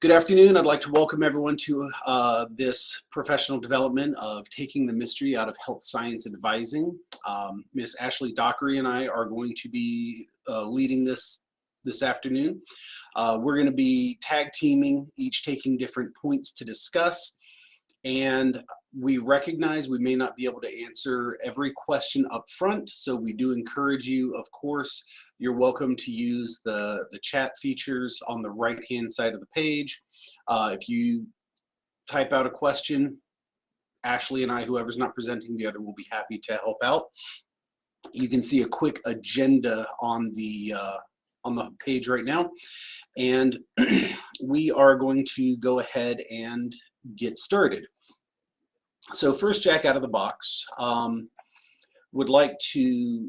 Good afternoon. I'd like to welcome everyone to this professional development of taking the mystery out of health science advising. Ms. Ashley Dockery and I are going to be leading this afternoon. We're going to be tag teaming, each taking different points to discuss. And we recognize we may not be able to answer every question up front, so we do encourage you, of course, you're welcome to use the chat features on the right-hand side of the page. If you type out a question, Ashley and I, whoever's not presenting the other, will be happy to help out. You can see a quick agenda on the page right now, and we are going to go ahead and get started. So first, Jack out of the box, would like to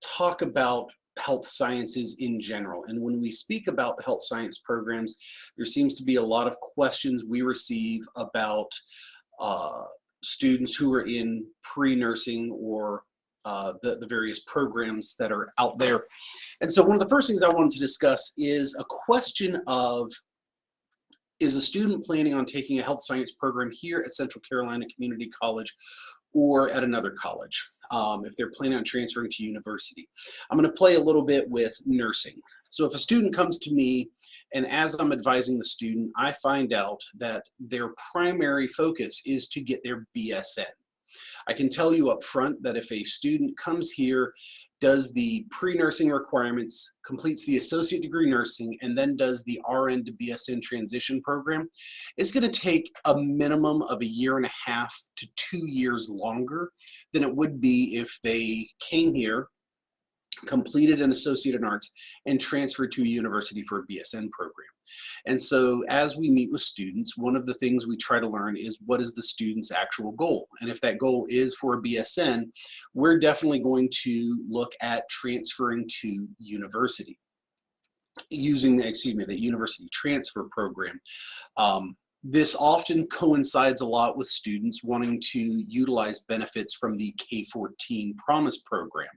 talk about health sciences in general. And when we speak about the health science programs, there seems to be a lot of questions we receive about students who are in pre-nursing or the various programs that are out there. And so one of the first things I wanted to discuss is a question of, is a student planning on taking a health science program here at Central Carolina Community College or at another college, if they're planning on transferring to university? I'm going to play a little bit with nursing. So if a student comes to me, and as I'm advising the student, I find out that their primary focus is to get their BSN. I can tell you up front that if a student comes here, does the pre-nursing requirements, completes the associate degree nursing, and then does the RN to BSN transition program, it's going to take a minimum of 1.5 to 2 years longer than it would be if they came here, completed an associate in arts, and transferred to a university for a BSN program. And so as we meet with students, one of the things we try to learn is what is the student's actual goal. And if that goal is for a BSN, we're definitely going to look at transferring to university using, the university transfer program. This often coincides a lot with students wanting to utilize benefits from the K-14 Promise program.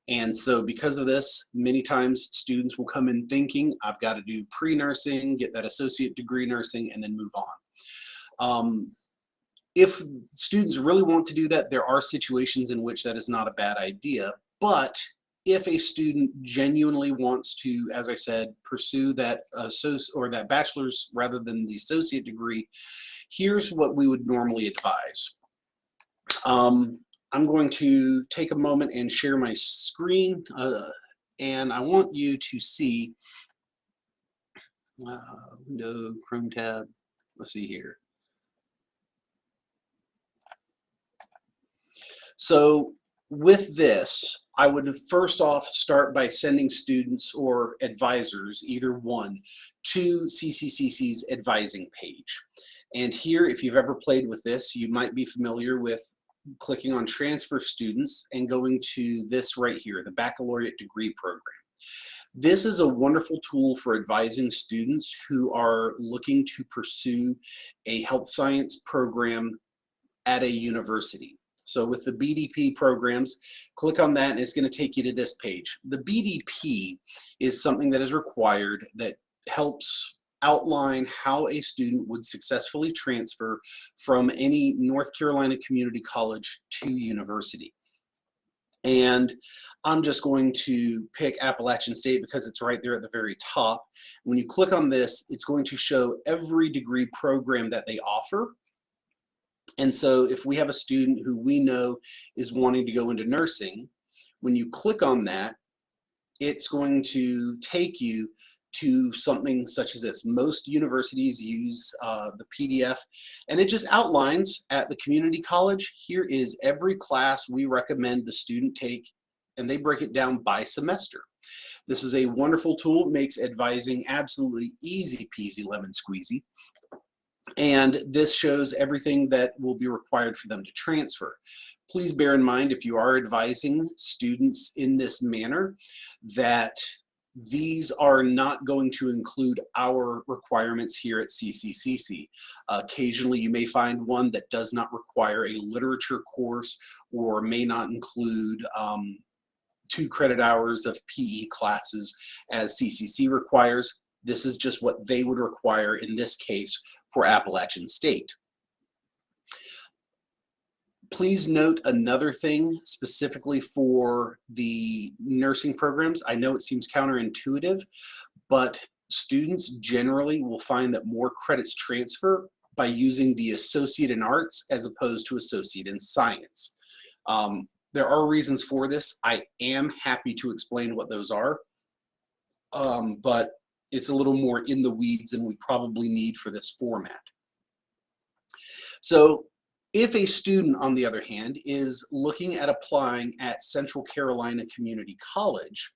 And so because of this, many times students will come in thinking, I've got to do pre-nursing, get that associate degree nursing, and then move on. If students really want to do that, there are situations in which that is not a bad idea. But if a student genuinely wants to, as I said, pursue that that bachelor's rather than the associate degree, here's what we would normally advise. I'm going to take a moment and share my screen, and I want you to see window, Chrome tab. Let's see here. So with this, I would first off start by sending students or advisors, either one, to CCCC's advising page. And here, if you've ever played with this, you might be familiar with clicking on transfer students and going to this right here, the baccalaureate degree program. This is a wonderful tool for advising students who are looking to pursue a health science program at a university. So with the BDP programs, click on that and it's going to take you to this page. The BDP is something that is required that helps outline how a student would successfully transfer from any North Carolina community college to university. And I'm just going to pick Appalachian State because it's right there at the very top. When you click on this, it's going to show every degree program that they offer. And so if we have a student who we know is wanting to go into nursing, when you click on that, it's going to take you to something such as this. Most universities use the PDF, and it just outlines at the community college, here is every class we recommend the student take, and they break it down by semester. This is a wonderful tool. It makes advising absolutely easy peasy lemon squeezy. And this shows everything that will be required for them to transfer. Please bear in mind, if you are advising students in this manner, that these are not going to include our requirements here at CCCC. Occasionally you may find one that does not require a literature course or may not include 2 credit hours of PE classes as CCC requires. This is just what they would require in this case for Appalachian State. Please note another thing specifically for the nursing programs. I know it seems counterintuitive, but students generally will find that more credits transfer by using the associate in arts as opposed to associate in science. There are reasons for this. I am happy to explain what those are, but it's a little more in the weeds than we probably need for this format. So if a student, on the other hand, is looking at applying at Central Carolina Community College,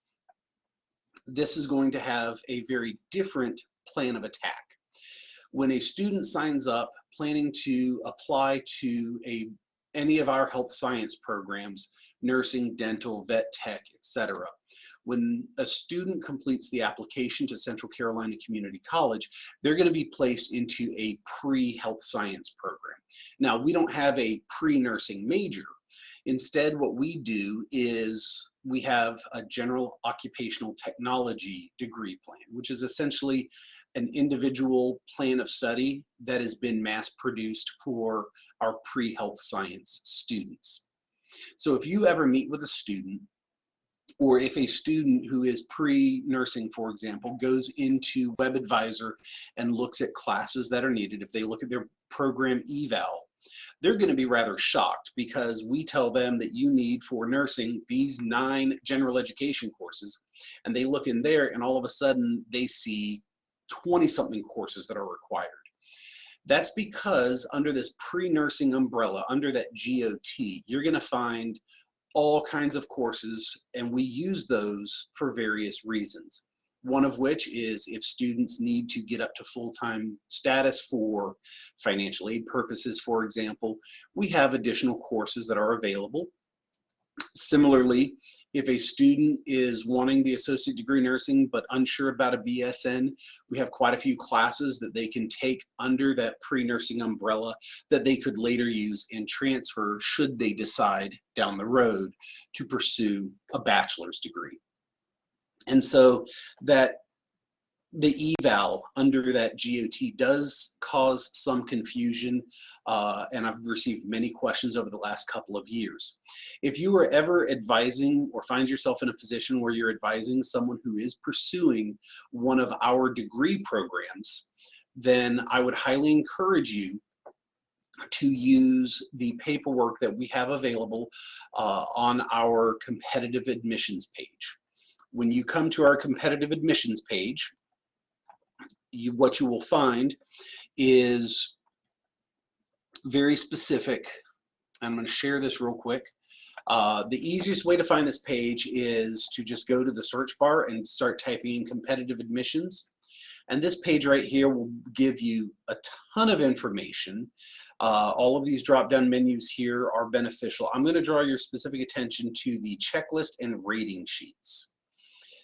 this is going to have a very different plan of attack. When a student signs up planning to apply to any of our health science programs, nursing, dental, vet tech, etc., when a student completes the application to Central Carolina Community College, they're going to be placed into a pre-health science program. Now, we don't have a pre-nursing major. Instead, what we do is we have a general occupational technology degree plan, which is essentially an individual plan of study that has been mass produced for our pre-health science students. So if you ever meet with a student, or if a student who is pre-nursing, for example, goes into WebAdvisor and looks at classes that are needed, if they look at their program eval, they're going to be rather shocked because we tell them that you need for nursing these 9 general education courses, and they look in there and all of a sudden they see 20-something courses that are required. That's because under this pre-nursing umbrella, under that GOT, you're going to find all kinds of courses, and we use those for various reasons. One of which is if students need to get up to full-time status for financial aid purposes, for example, we have additional courses that are available. Similarly, if a student is wanting the associate degree nursing but unsure about a BSN, we have quite a few classes that they can take under that pre-nursing umbrella that they could later use and transfer should they decide down the road to pursue a bachelor's degree. And so that the eval under that GOT does cause some confusion, and I've received many questions over the last couple of years. If you are ever advising or find yourself in a position where you're advising someone who is pursuing one of our degree programs, then I would highly encourage you to use the paperwork that we have available on our competitive admissions page. When you come to our competitive admissions page, what you will find is very specific. I'm going to share this real quick. The easiest way to find this page is to just go to the search bar and start typing in competitive admissions. And this page right here will give you a ton of information. All of these drop-down menus here are beneficial. I'm going to draw your specific attention to the checklist and rating sheets.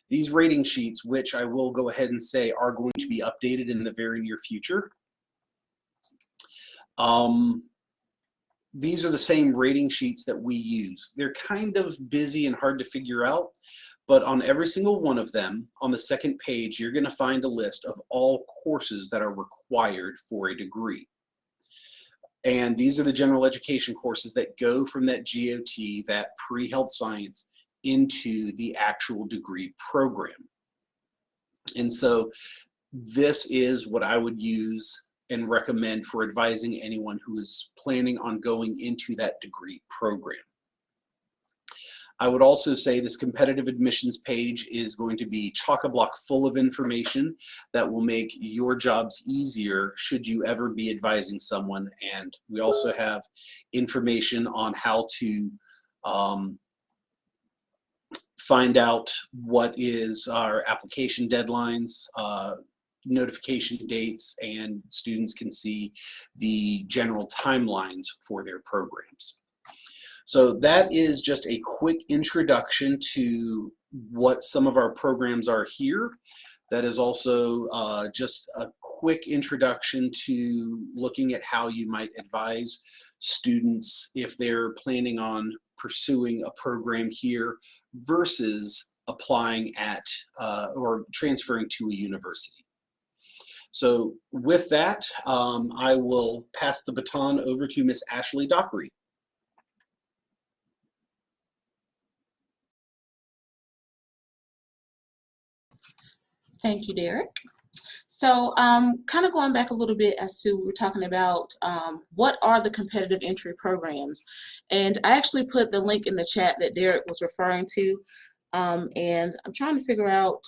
These rating sheets, which I will go ahead and say are going to be updated in the very near future. These are the same rating sheets that we use. They're kind of busy and hard to figure out, but on every single one of them, on the second page, you're going to find a list of all courses that are required for a degree. And these are the general education courses that go from that GOT, that pre-health science, into the actual degree program. And so this is what I would use and recommend for advising anyone who is planning on going into that degree program. I would also say this competitive admissions page is going to be chock-a-block full of information that will make your jobs easier should you ever be advising someone. And we also have information on how to find out what is our application deadlines, notification dates, and students can see the general timelines for their programs. So that is just a quick introduction to what some of our programs are here. That is also just a quick introduction to looking at how you might advise students if they're planning on pursuing a program here versus applying at or transferring to a university. So with that, I will pass the baton over to Miss Ashley Dockery. Thank you, Derek. So kind of going back a little bit as to we're talking about what are the competitive entry programs. And I actually put the link in the chat that Derek was referring to. And I'm trying to figure out,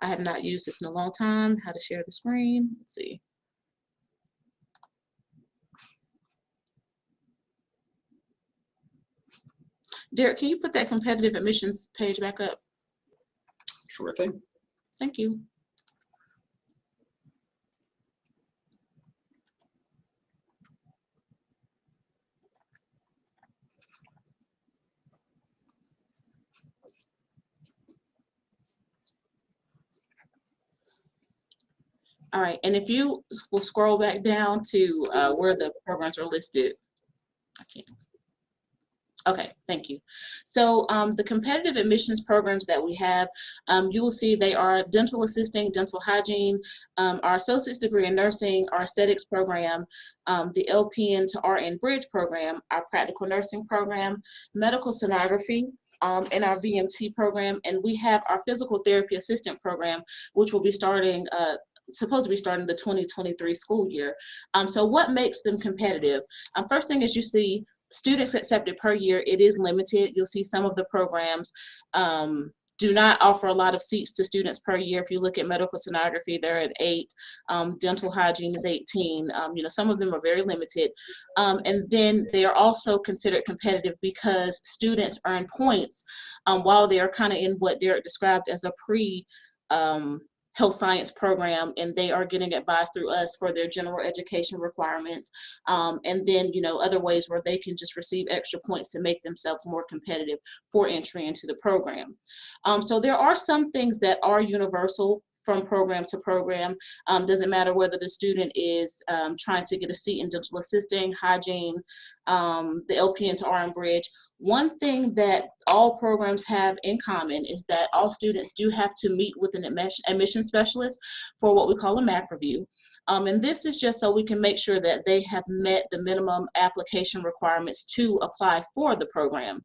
I have not used this in a long time, how to share the screen. Let's see. Derek, can you put that competitive admissions page back up? Sure thing. Thank you. All right, and if you will scroll back down to where the programs are listed. I can't. Okay, thank you. So the competitive admissions programs that we have, you will see they are dental assisting, dental hygiene, our associate's degree in nursing, our aesthetics program, the LPN to RN bridge program, our practical nursing program, medical sonography, and our VMT program, and we have our physical therapy assistant program, which will be starting supposed to be starting the 2023 school year. So what makes them competitive? First thing is you see students accepted per year, it is limited. You'll see some of the programs do not offer a lot of seats to students per year. If you look at medical sonography, they're at 8. Dental hygiene is 18. You know, some of them are very limited. And then they are also considered competitive because students earn points while they are kind of in what Derek described as a pre health science program, and they are getting advice through us for their general education requirements, and then, you know, other ways where they can just receive extra points to make themselves more competitive for entry into the program. So there are some things that are universal from program to program. Doesn't matter whether the student is trying to get a seat in dental assisting, hygiene, the LPN to RN bridge. One thing that all programs have in common is that all students do have to meet with an admission specialist for what we call a MAC review. And this is just so we can make sure that they have met the minimum application requirements to apply for the program.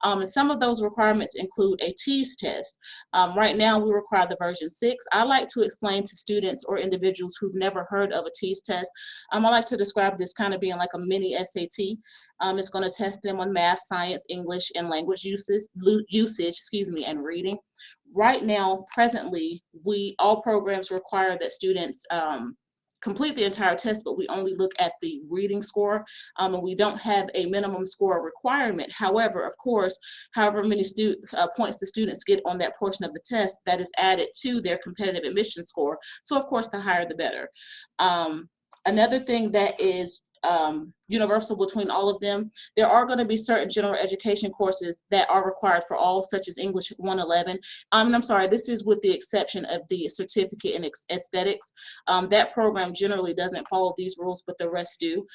And some of those requirements include a TEAS test. Right now we require the version 6. I like to explain to students or individuals who've never heard of a TEAS test, I like to describe this kind of being like a mini SAT. It's going to test them on math, science, English, and language usage, and reading. Right now, presently, all programs require that students complete the entire test, but we only look at the reading score, and we don't have a minimum score requirement. However, of course, however many points the students get on that portion of the test, that is added to their competitive admission score. So of course, the higher the better. Another thing that is universal between all of them, there are going to be certain general education courses that are required for all, such as English 111. I'm sorry, this is with the exception of the certificate in aesthetics. That program generally doesn't follow these rules, but the rest do.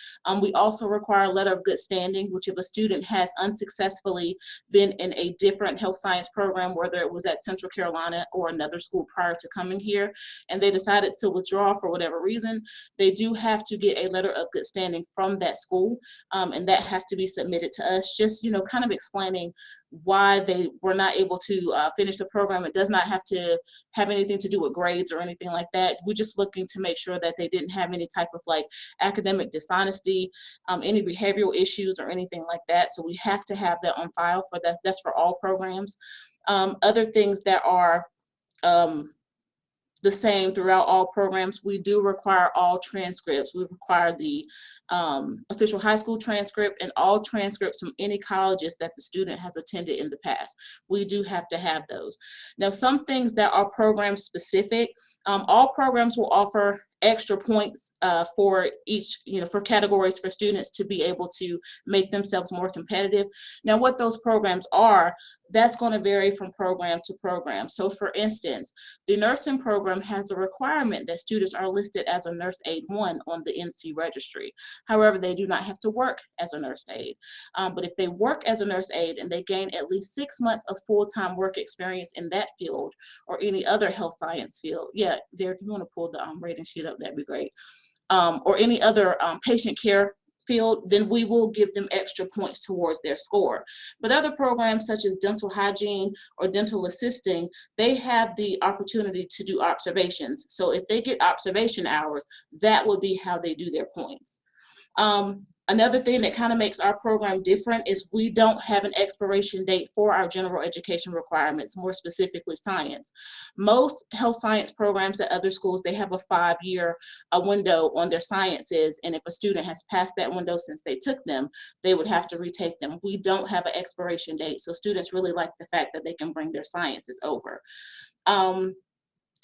We also require a letter of good standing, which if a student has unsuccessfully been in a different health science program, whether it was at Central Carolina or another school prior to coming here, and they decided to withdraw for whatever reason, they do have to get a letter of good standing from that school, and that has to be submitted to us, just, you know, kind of explaining why they were not able to finish the program. It does not have to have anything to do with grades or anything like that. We're just looking to make sure that they didn't have any type of like academic dishonesty, any behavioral issues or anything like that. So we have to have that on file for that. That's for all programs. Other things that are the same throughout all programs, we do require all transcripts. We require the official high school transcript and all transcripts from any colleges that the student has attended in the past. We do have to have those. Now, some things that are program specific, all programs will offer extra points for each, you know, for categories for students to be able to make themselves more competitive. Now, what those programs are, that's going to vary from program to program. So for instance, the nursing program has a requirement that students are listed as a nurse aide 1 on the NC registry. However, they do not have to work as a nurse aide. But if they work as a nurse aide and they gain at least 6 months of full-time work experience in that field or any other health science field, yeah, Derek, if you want to pull the rating sheet up, that'd be great. Or any other patient care field, then we will give them extra points towards their score. But other programs such as dental hygiene or dental assisting, they have the opportunity to do observations. So if they get observation hours, that would be how they do their points. Another thing that kind of makes our program different is we don't have an expiration date for our general education requirements, more specifically science. Most health science programs at other schools, they have a 5-year window on their sciences, and if a student has passed that window since they took them, they would have to retake them. We don't have an expiration date, so students really like the fact that they can bring their sciences over.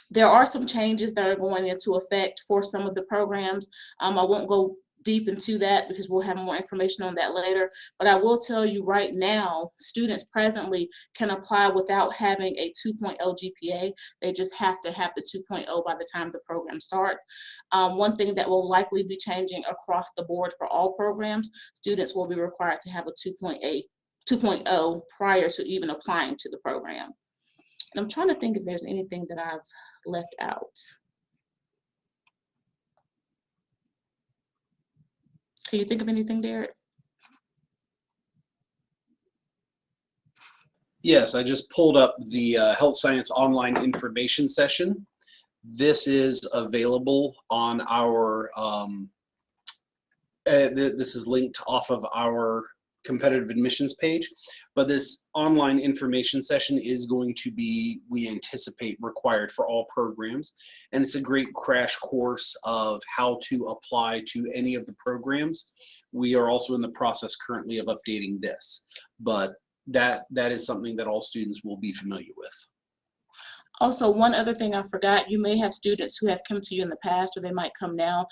There are some changes that are going into effect for some of the programs. I won't go deep into that because we'll have more information on that later, but I will tell you right now, students presently can apply without having a 2.0 GPA. They just have to have the 2.0 by the time the program starts. One thing that will likely be changing across the board for all programs, students will be required to have a 2.0 prior to even applying to the program. And I'm trying to think if there's anything that I've left out. Can you think of anything, Derek? Yes, I just pulled up the Health Science Online Information Session. This is available on our, this is linked off of our competitive admissions page, but this online information session is going to be, we anticipate, required for all programs, and it's a great crash course of how to apply to any of the programs. We are also in the process currently of updating this, but that is something that all students will be familiar with. Also, one other thing I forgot, you may have students who have come to you in the past, or they might come now.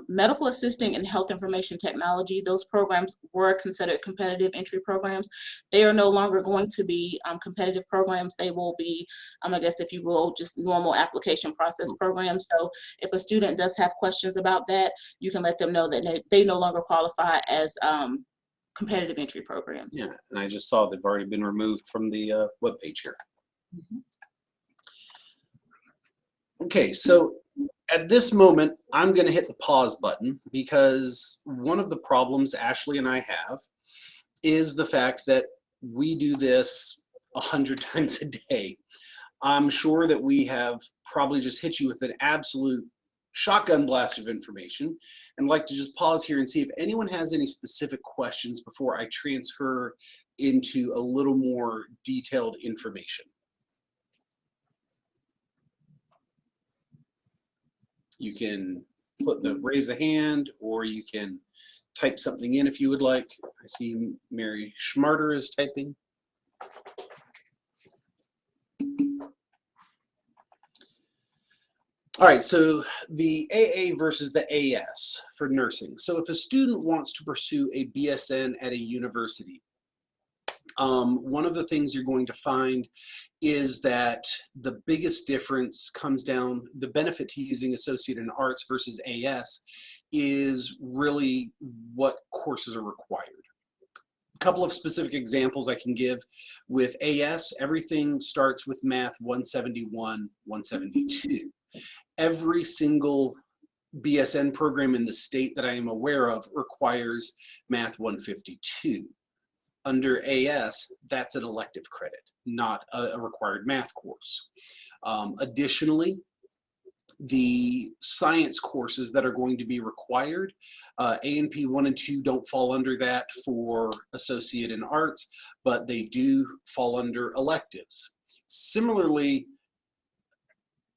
Medical assisting and health information technology, those programs were considered competitive entry programs. They are no longer going to be competitive programs. They will be, I guess if you will, just normal application process programs. So if a student does have questions about that, you can let them know that they no longer qualify as competitive entry programs. Yeah, and I just saw they've already been removed from the webpage here. Mm-hmm. Okay, so at this moment, I'm going to hit the pause button because one of the problems Ashley and I have is the fact that we do this 100 times a day. I'm sure that we have probably just hit you with an absolute shotgun blast of information, and like to just pause here and see if anyone has any specific questions before I transfer into a little more detailed information. You can raise a hand, or you can type something in if you would like. I see Mary Schmarter is typing. All right, so the AA versus the AS for nursing. So if a student wants to pursue a BSN at a university, one of the things you're going to find is that the biggest difference comes down, the benefit to using Associate in Arts versus AS is really what courses are required. A couple of specific examples I can give. With AS, everything starts with Math 171, 172. Every single BSN program in the state that I am aware of requires Math 152. Under AS, that's an elective credit, not a required math course. Additionally, the science courses that are going to be required, A&P 1 and 2 don't fall under that for Associate in Arts, but they do fall under electives. Similarly,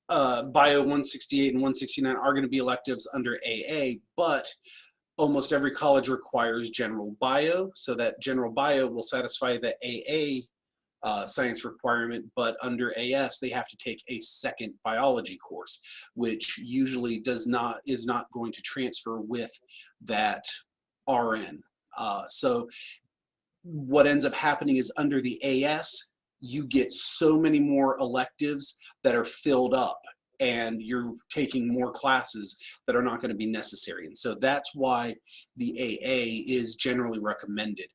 Bio 168 and 169 are going to be electives under AA, but almost every college requires general bio, so that general bio will satisfy the AA science requirement, but under AS they have to take a second biology course, which usually is not going to transfer with that RN. So what ends up happening is under the AS, you get so many more electives that are filled up, and you're taking more classes that are not going to be necessary. And so that's why the AA is generally recommended.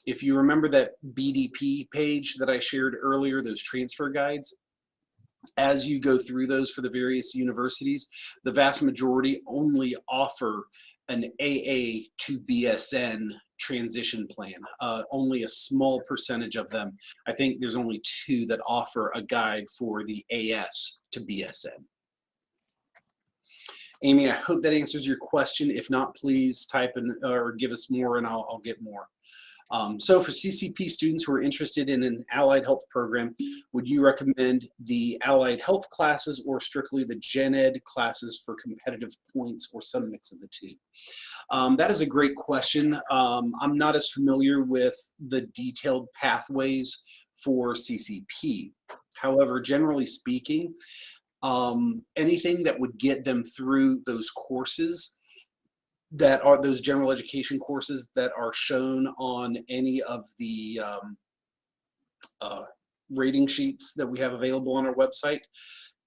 If you remember that BDP page that I shared earlier, those transfer guides, as you go through those for the various universities, the vast majority only offer an AA to BSN transition plan. Only a small percentage of them, I think there's only 2 that offer a guide for the AS to BSN. Amy, I hope that answers your question. If not, please type in or give us more and I'll get more. So for CCP students who are interested in an allied health program, would you recommend the allied health classes or strictly the gen ed classes for competitive points, or some mix of the 2? That is a great question. I'm not as familiar with the detailed pathways for CCP. However, generally speaking, anything that would get them through those courses, that are those general education courses that are shown on any of the rating sheets that we have available on our website,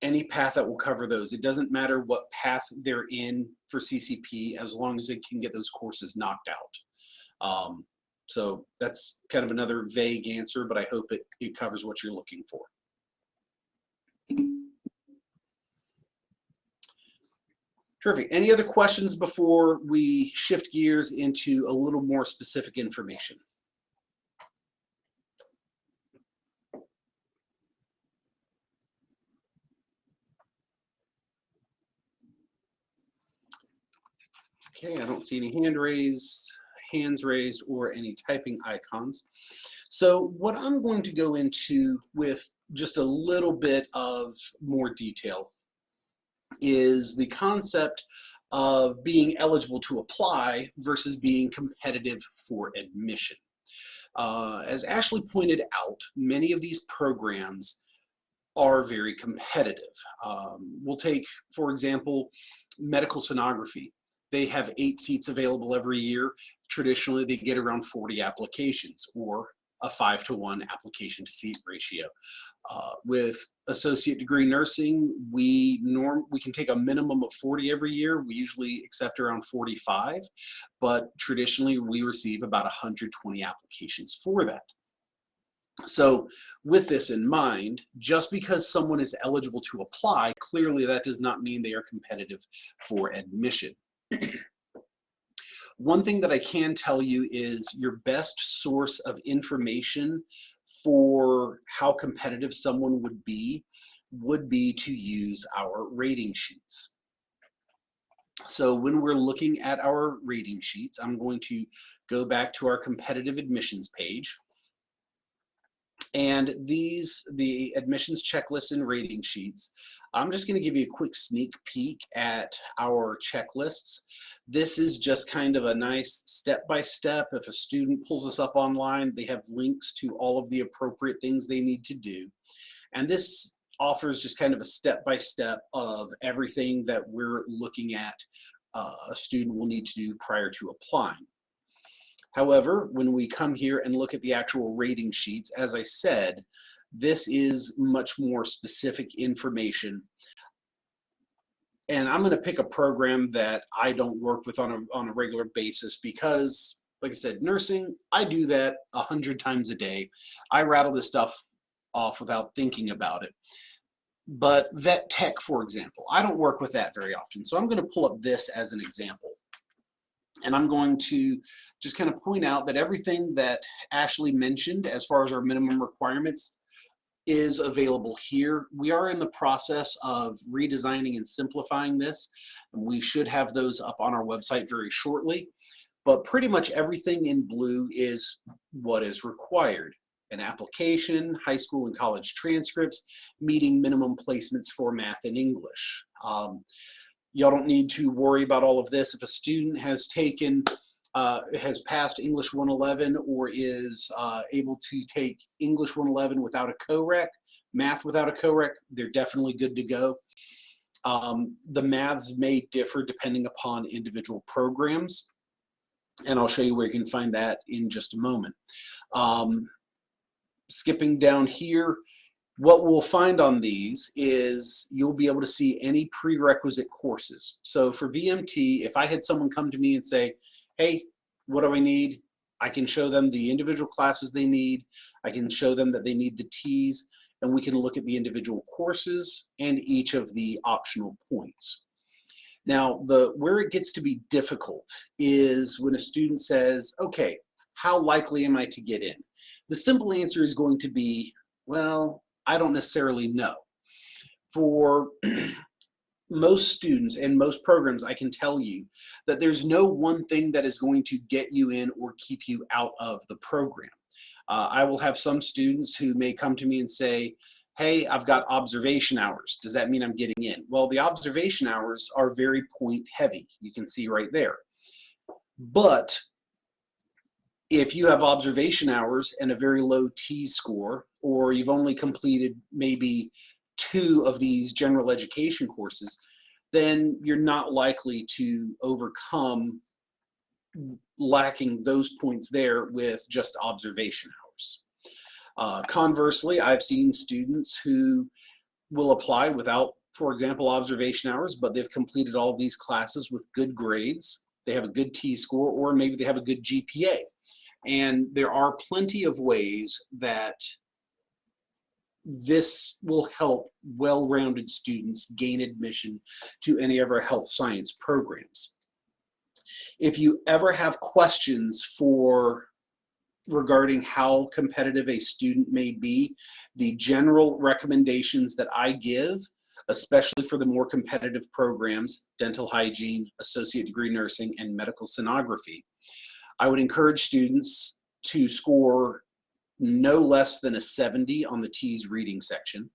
any path that will cover those. It doesn't matter what path they're in for CCP, as long as they can get those courses knocked out. So that's kind of another vague answer, but I hope it covers what you're looking for. Terrific. Any other questions before we shift gears into a little more specific information? Okay, I don't see any hands raised, or any typing icons. So what I'm going to go into with just a little bit of more detail is the concept of being eligible to apply versus being competitive for admission. As Ashley pointed out, many of these programs are very competitive. We'll take, for example, medical sonography. They have 8 seats available every year. Traditionally, they get around 40 applications, or a 5-to-1 application to seat ratio. With associate degree nursing, we can take a minimum of 40 every year. We usually accept around 45, but traditionally we receive about 120 applications for that. So with this in mind, just because someone is eligible to apply, clearly that does not mean they are competitive for admission. One thing that I can tell you is your best source of information for how competitive someone would be to use our rating sheets. So when we're looking at our rating sheets, I'm going to go back to our competitive admissions page. And the admissions checklist and rating sheets, I'm just going to give you a quick sneak peek at our checklists. This is just kind of a nice step-by-step. If a student pulls this up online, they have links to all of the appropriate things they need to do. And this offers just kind of a step-by-step of everything that we're looking at a student will need to do prior to applying. However, when we come here and look at the actual rating sheets, as I said, this is much more specific information. And I'm going to pick a program that I don't work with on a regular basis because, like I said, nursing, I do that 100 times a day. I rattle this stuff off without thinking about it. But vet tech, for example, I don't work with that very often. So I'm going to pull up this as an example. And I'm going to just kind of point out that everything that Ashley mentioned as far as our minimum requirements is available here. We are in the process of redesigning and simplifying this, and we should have those up on our website very shortly. But pretty much everything in blue is what is required. An application, high school and college transcripts, meeting minimum placements for math and English. Y'all don't need to worry about all of this. If a student has taken, has passed English 111 or is able to take English 111 without a co-rec, math without a co-rec, they're definitely good to go. The maths may differ depending upon individual programs. And I'll show you where you can find that in just a moment. Skipping down here, what we'll find on these is you'll be able to see any prerequisite courses. So for VMT, if I had someone come to me and say, hey, what do I need? I can show them the individual classes they need. I can show them that they need the T's, and we can look at the individual courses and each of the optional points. Now, where it gets to be difficult is when a student says, okay, how likely am I to get in? The simple answer is going to be, well, I don't necessarily know. For most students and most programs, I can tell you that there's no one thing that is going to get you in or keep you out of the program. I will have some students who may come to me and say, hey, I've got observation hours. Does that mean I'm getting in? Well, the observation hours are very point heavy. You can see right there. But if you have observation hours and a very low T score, or you've only completed maybe 2 of these general education courses, then you're not likely to overcome lacking those points there with just observation hours. Conversely, I've seen students who will apply without, for example, observation hours, but they've completed all of these classes with good grades. They have a good T score, or maybe they have a good GPA. And there are plenty of ways that this will help well-rounded students gain admission to any of our health science programs. If you ever have questions regarding how competitive a student may be, the general recommendations that I give, especially for the more competitive programs, dental hygiene, associate degree nursing, and medical sonography, I would encourage students to score no less than a 70 on the T's reading section.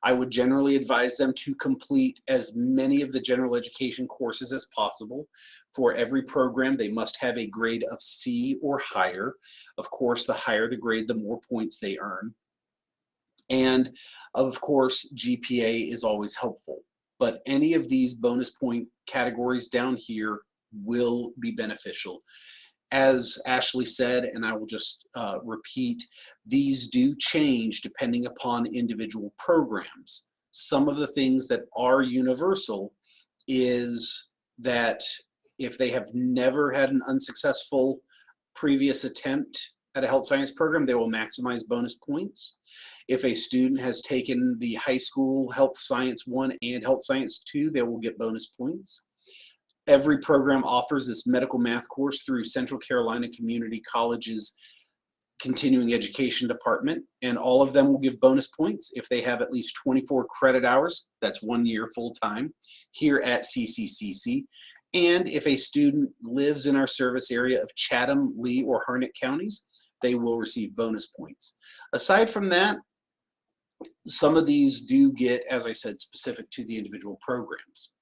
I would generally advise them to complete as many of the general education courses as possible. For every program, they must have a grade of C or higher. Of course, the higher the grade, the more points they earn. And of course, GPA is always helpful. But any of these bonus point categories down here will be beneficial. As Ashley said, and I will just repeat, these do change depending upon individual programs. Some of the things that are universal is that if they have never had an unsuccessful previous attempt at a health science program, they will maximize bonus points. If a student has taken the high school Health Science 1 and Health Science 2, they will get bonus points. Every program offers this medical math course through Central Carolina Community College's continuing education department, and all of them will give bonus points if they have at least 24 credit hours, that's 1 year full time, here at CCCC. And if a student lives in our service area of Chatham, Lee, or Harnett counties, they will receive bonus points. Aside from that, some of these do get, as I said, specific to the individual programs.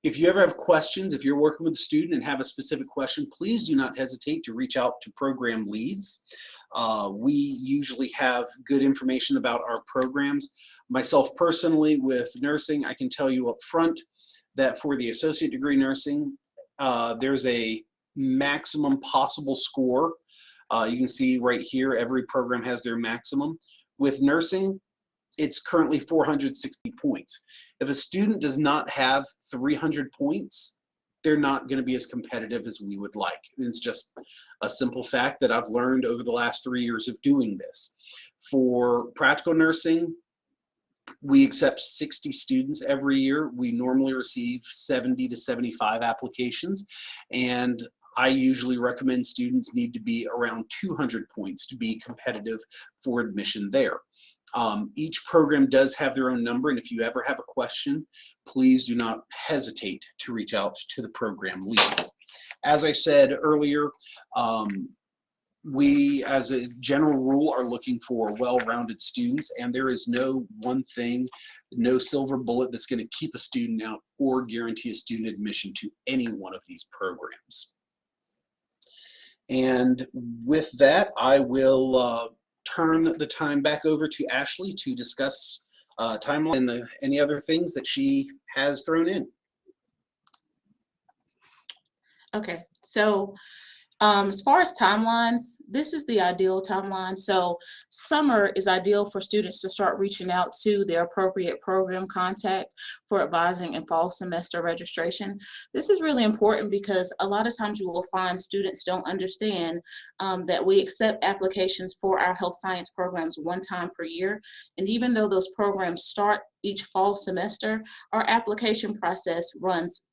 If you ever have questions, if you're working with a student and have a specific question, please do not hesitate to reach out to program leads. We usually have good information about our programs. Myself personally with nursing, I can tell you up front that for the associate degree nursing, there's a maximum possible score. You can see right here, every program has their maximum. With nursing, it's currently 460 points. If a student does not have 300 points, they're not going to be as competitive as we would like. It's just a simple fact that I've learned over the last 3 years of doing this. For practical nursing, we accept 60 students every year. We normally receive 70 to 75 applications, and I usually recommend students need to be around 200 points to be competitive for admission there. Each program does have their own number, and if you ever have a question, please do not hesitate to reach out to the program lead. As I said earlier, we, as a general rule, are looking for well-rounded students, and there is no one thing, no silver bullet that's going to keep a student out or guarantee a student admission to any one of these programs. And with that, I will turn the time back over to Ashley to discuss timeline and any other things that she has thrown in. Okay, so as far as timelines, this is the ideal timeline. So summer is ideal for students to start reaching out to their appropriate program contact for advising and fall semester registration. This is really important because a lot of times you will find students don't understand that we accept applications for our health science programs one time per year. And even though those programs start each fall semester, our application process runs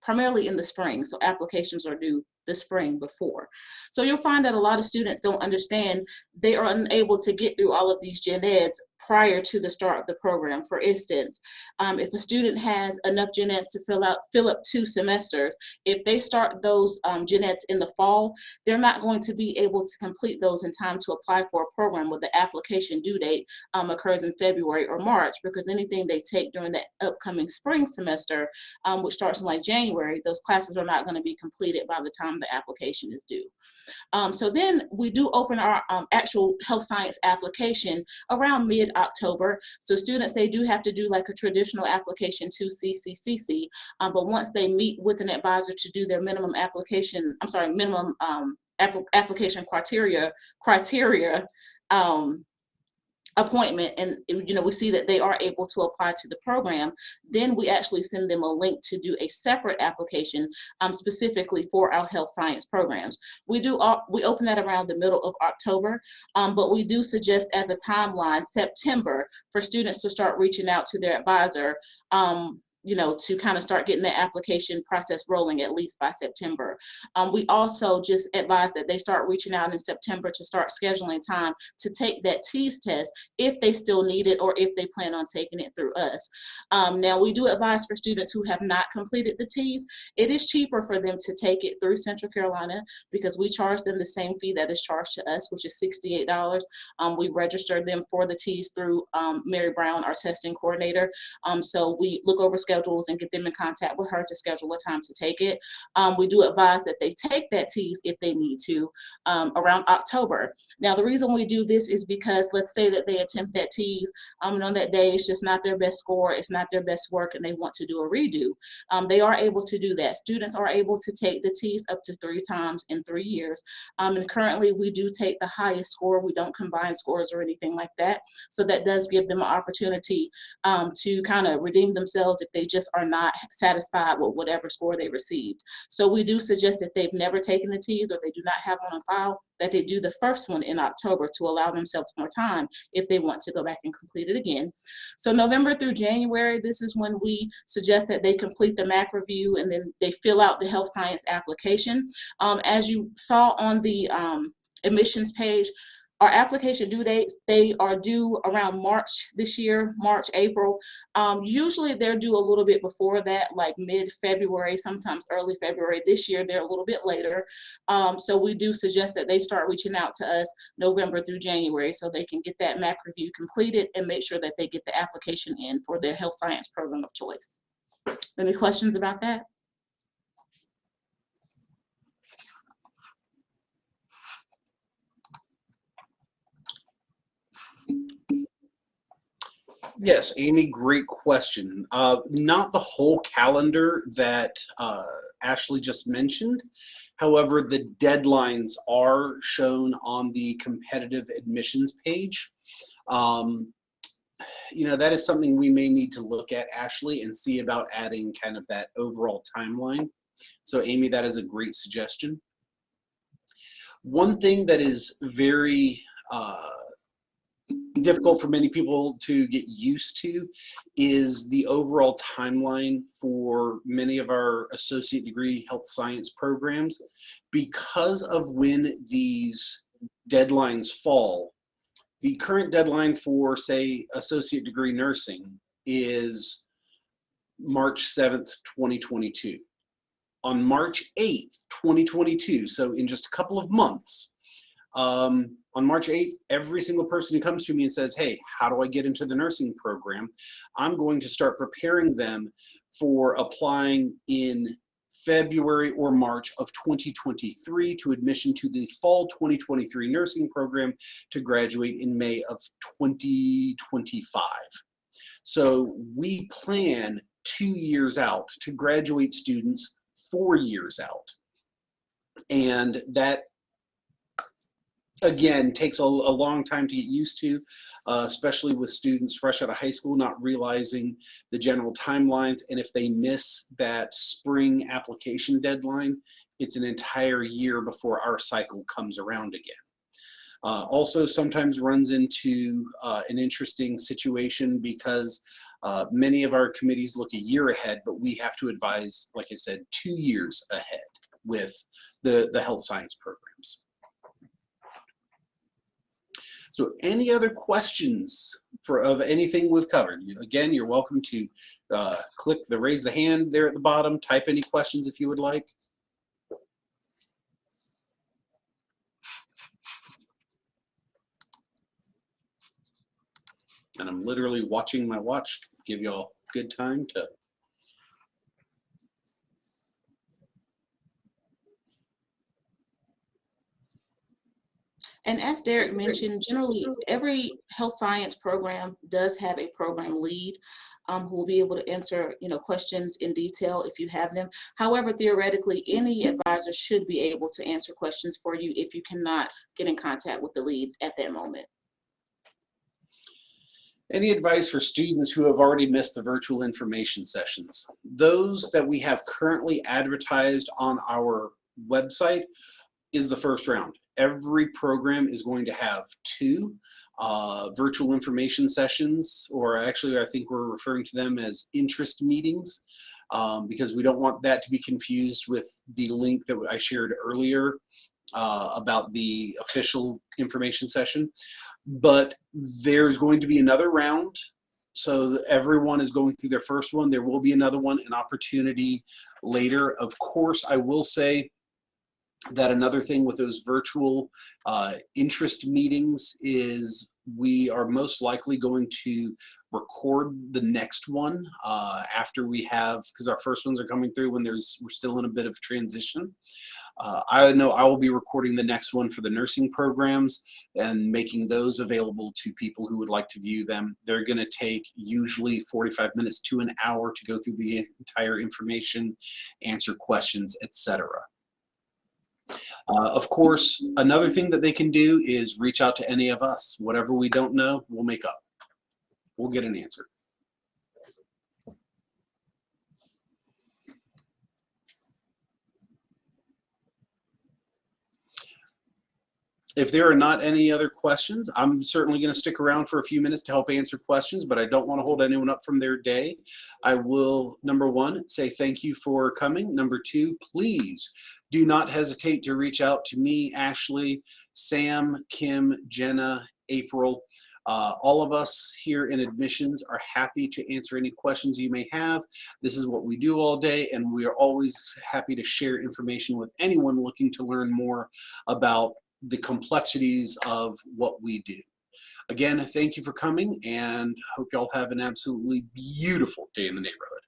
primarily in the spring. So applications are due the spring before. So you'll find that a lot of students don't understand they are unable to get through all of these gen eds prior to the start of the program. For instance, if a student has enough gen eds to fill up 2 semesters, if they start those gen eds in the fall, they're not going to be able to complete those in time to apply for a program where the application due date occurs in February or March, because anything they take during the upcoming spring semester, which starts in like January, those classes are not going to be completed by the time the application is due. So then we do open our actual health science application around mid-October. So students, they do have to do like a traditional application to CCCC, but once they meet with an advisor to do their minimum application, application criteria, appointment, and we see that they are able to apply to the program, then we actually send them a link to do a separate application specifically for our health science programs. We open that around the middle of October, but we do suggest as a timeline September for students to start reaching out to their advisor, to kind of start getting the application process rolling at least by September. We also just advise that they start reaching out in September to start scheduling time to take that TEAS test if they still need it or if they plan on taking it through us. Now, we do advise for students who have not completed the TEAS, it is cheaper for them to take it through Central Carolina because we charge them the same fee that is charged to us, which is $68. We register them for the TEAS through Mary Brown, our testing coordinator. So we look over schedules and get them in contact with her to schedule a time to take it. We do advise that they take that TEAS if they need to around October. Now, the reason we do this is because let's say that they attempt that TEAS and on that day it's just not their best score, it's not their best work, and they want to do a redo. They are able to do that. Students are able to take the TEAS up to 3 times in 3 years. And currently we do take the highest score. We don't combine scores or anything like that. So that does give them an opportunity to kind of redeem themselves if they just are not satisfied with whatever score they received. So we do suggest that they've never taken the TEAS or they do not have one on file, that they do the first one in October to allow themselves more time if they want to go back and complete it again. So November through January, this is when we suggest that they complete the MAC review and then they fill out the health science application. As you saw on the admissions page, our application due dates, they are due around March this year, March, April. Usually they're due a little bit before that, like mid-February, sometimes early February. This year they're a little bit later. So we do suggest that they start reaching out to us November through January so they can get that MAC review completed and make sure that they get the application in for their health science program of choice. Any questions about that? Yes, Amy, great question. Not the whole calendar that Ashley just mentioned. However, the deadlines are shown on the competitive admissions page. That is something we may need to look at, Ashley, and see about adding kind of that overall timeline. So, Amy, that is a great suggestion. One thing that is very difficult for many people to get used to is the overall timeline for many of our associate degree health science programs. Because of when these deadlines fall, the current deadline for, say, associate degree nursing is March 7th, 2022. On March 8th, 2022, so in just a couple of months, on March 8th, every single person who comes to me and says, hey, how do I get into the nursing program? I'm going to start preparing them for applying in February or March of 2023 to admission to the fall 2023 nursing program to graduate in May of 2025. So we plan 2 years out to graduate students 4 years out. And that, again, takes a long time to get used to, especially with students fresh out of high school, not realizing the general timelines. And if they miss that spring application deadline, it's an entire year before our cycle comes around again. Also sometimes runs into an interesting situation because many of our committees look a year ahead, but we have to advise, like I said, 2 years ahead with the health science programs. So any other questions of anything we've covered? Again, you're welcome to click the raise the hand there at the bottom, type any questions if you would like. And I'm literally watching my watch, give y'all good time to. And as Derek mentioned, generally every health science program does have a program lead who will be able to answer, questions in detail if you have them. However, theoretically, any advisor should be able to answer questions for you if you cannot get in contact with the lead at that moment. Any advice for students who have already missed the virtual information sessions? Those that we have currently advertised on our website is the first round. Every program is going to have 2 virtual information sessions, or actually I think we're referring to them as interest meetings, because we don't want that to be confused with the link that I shared earlier about the official information session. But there's going to be another round, so everyone is going through their first one. There will be another one, an opportunity later. Of course, I will say that another thing with those virtual interest meetings is we are most likely going to record the next one after we have, because our first ones are coming through when we're still in a bit of transition. I know I will be recording the next one for the nursing programs and making those available to people who would like to view them. They're going to take usually 45 minutes to an hour to go through the entire information, answer questions, etc. Of course, another thing that they can do is reach out to any of us. Whatever we don't know, we'll make up. We'll get an answer. If there are not any other questions, I'm certainly going to stick around for a few minutes to help answer questions, but I don't want to hold anyone up from their day. I will, number 1, say thank you for coming. Number 2, please do not hesitate to reach out to me, Ashley, Sam, Kim, Jenna, April. All of us here in admissions are happy to answer any questions you may have. This is what we do all day, and we are always happy to share information with anyone looking to learn more about the complexities of what we do. Again, thank you for coming, and hope y'all have an absolutely beautiful day in the neighborhood.